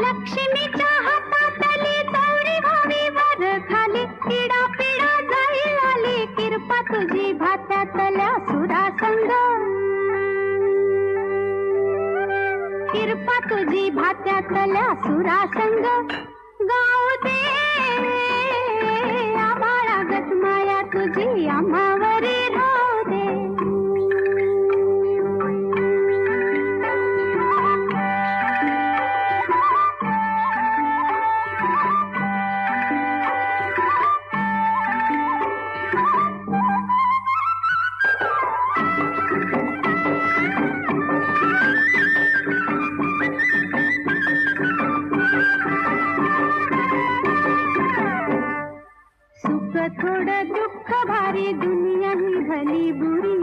लक्ष्मीच्या हातातली चौरी व्हावी वर खाली, पिढा पिढा जाई आली किरपा तुझी भात्यातल्या सुरासंग, किरपा तुझी भात्यातल्या सुरासंग. गाऊ दे आभाळागत माया तुझी आम्हावरी राहू दे. सुख थोडं दुःख भारी दुनिया ही भली बुरी,